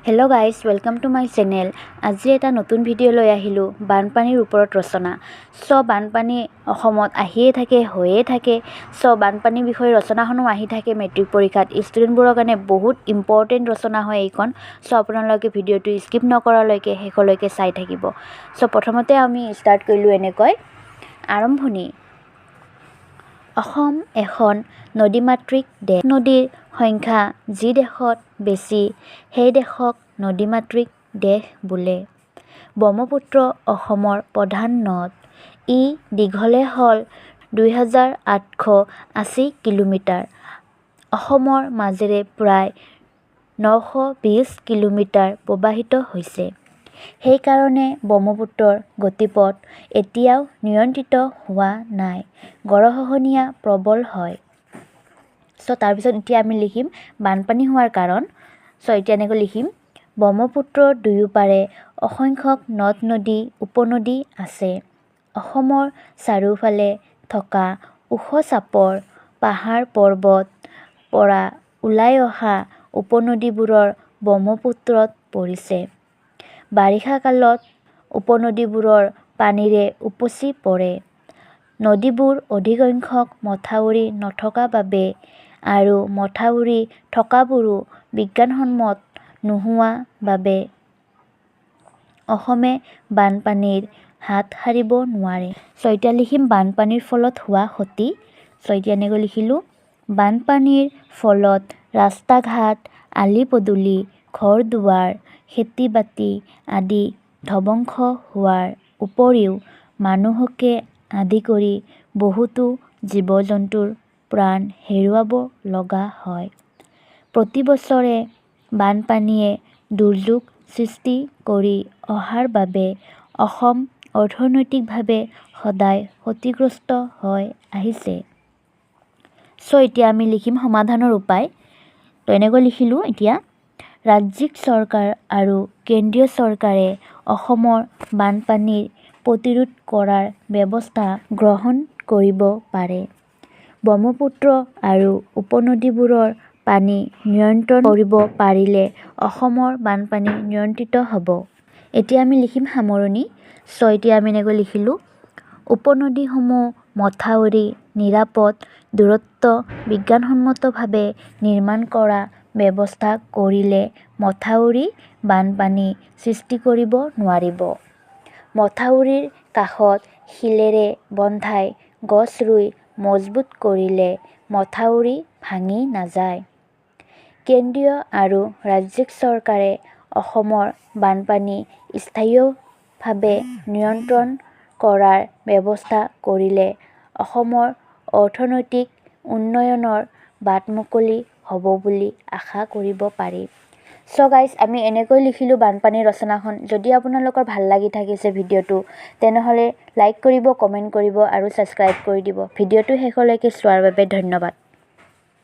Hello guys, welcome to my channel. আজি এটা নতুন ভিডিও লৈ আহিলো বানপানীৰ ওপৰত ৰচনা। বানপানী অসমত আহিয়ে থাকে হৈয়ে থাকে। বানপানীৰ বিষয়ে ৰচনাখনো আহি থাকে মেট্ৰিক পৰীক্ষাত। ষ্টুডেণ্টবোৰৰ কাৰণে বহুত ইম্পৰ্টেণ্ট ৰচনা হয় এইখন। আপোনালোকে ভিডিওটো স্কিপ নকৰালৈকে শেষলৈকে চাই থাকিব। প্ৰথমতে আমি ষ্টাৰ্ট কৰিলো এনেকৈ আৰম্ভণি। অসম এখন নদীমাতৃক দেশ। নদীৰ সংখ্যা যি দেশত বেছি সেই দেশক নদীমাতৃক দেশ বোলে। ব্ৰহ্মপুত্ৰ অসমৰ প্ৰধান নদ। ই দীঘলে হ'ল 2880 কিলোমিটাৰ। অসমৰ মাজেৰে প্ৰায় 920 কিলোমিটাৰ প্ৰবাহিত হৈছে। সেইকাৰণে ব্ৰহ্মপুত্ৰৰ গতিপথ এতিয়াও নিয়ন্ত্ৰিত হোৱা নাই, গৰাখহনীয়া প্ৰবল হয়। তাৰপিছত এতিয়া আমি লিখিম বানপানী হোৱাৰ কাৰণ। এতিয়া এনেকৈ লিখিম ব্ৰহ্মপুত্ৰৰ দুয়োপাৰে অসংখ্যক নদ নদী উপনদী আছে। অসমৰ চাৰিওফালে থকা ওখ চাপৰ পাহাৰ পৰ্বত পৰা ওলাই অহা উপনদীবোৰৰ ব্ৰহ্মপুত্ৰত পৰিছে। বাৰিষা কালত উপনদীবোৰৰ পানীৰে উপচি পৰে। নদীবোৰ অধিকসংখ্যক মথাউৰি নথকা বাবে আৰু মথাউৰি থকাবোৰো বিজ্ঞানসন্মত নোহোৱা বাবে অসমে বানপানীৰ হাত সাৰিব নোৱাৰে। এতিয়া লিখিম বানপানীৰ ফলত হোৱা ক্ষতি। এতিয়া এনেকৈ লিখিলোঁ বানপানীৰ ফলত ৰাস্তা ঘাট, আলি পদূলি, ঘৰ দুৱাৰ, খেতি বাতি আদি ধ্বংস হোৱাৰ উপৰিও মানুহকে আদি কৰি বহুতো জীৱ জন্তুৰ প্ৰাণ হেৰুৱাব লগা হয়। প্ৰতি বছৰে বানপানীয়ে দুৰ্যোগ সৃষ্টি কৰি অহাৰ বাবে অসম অৰ্থনৈতিকভাৱে সদায় ক্ষতিগ্ৰস্ত হৈ আহিছে। এতিয়া আমি লিখিম সমাধানৰ উপায়। এনেকৈ লিখিলোঁ এতিয়া ৰাজ্যিক চৰকাৰ আৰু কেন্দ্ৰীয় চৰকাৰে অসমৰ বানপানীৰ প্ৰতিৰোধ কৰাৰ ব্যৱস্থা গ্ৰহণ কৰিব পাৰে। ব্ৰহ্মপুত্ৰ আৰু উপনদীবোৰৰ পানী নিয়ন্ত্ৰণ কৰিব পাৰিলে অসমৰ বানপানী নিয়ন্ত্ৰিত হ'ব। এতিয়া আমি লিখিম সামৰণি। এতিয়া আমি এনেকৈ লিখিলোঁ উপনদীসমূহ মথাউৰি নিৰাপদ দূৰত্ব বিজ্ঞানসন্মতভাৱে নিৰ্মাণ কৰা ব্যৱস্থা কৰিলে মথাউৰি বানপানী সৃষ্টি কৰিব নোৱাৰিব। মথাউৰিৰ কাষত শিলেৰে বন্ধাই গছ ৰুই মজবুত কৰিলে মথাউৰি ভাঙি নাযায়। কেন্দ্ৰীয় আৰু ৰাজ্যিক চৰকাৰে অসমৰ বানপানী স্থায়ীভাৱে নিয়ন্ত্ৰণ কৰাৰ ব্যৱস্থা কৰিলে অসমৰ অৰ্থনৈতিক উন্নয়নৰ বাট মুকলি হ'ব বুলি আশা কৰিব পাৰি। গাইজ আমি এনেকৈ লিখিলোঁ বানপানীৰ ৰচনাখন। যদি আপোনালোকৰ ভাল লাগি থাকিছে ভিডিঅ'টো তেনেহ'লে লাইক কৰিব, কমেণ্ট কৰিব আৰু ছাবস্ক্ৰাইব কৰি দিব। ভিডিঅ'টো শেষলৈকে চোৱাৰ বাবে ধন্যবাদ।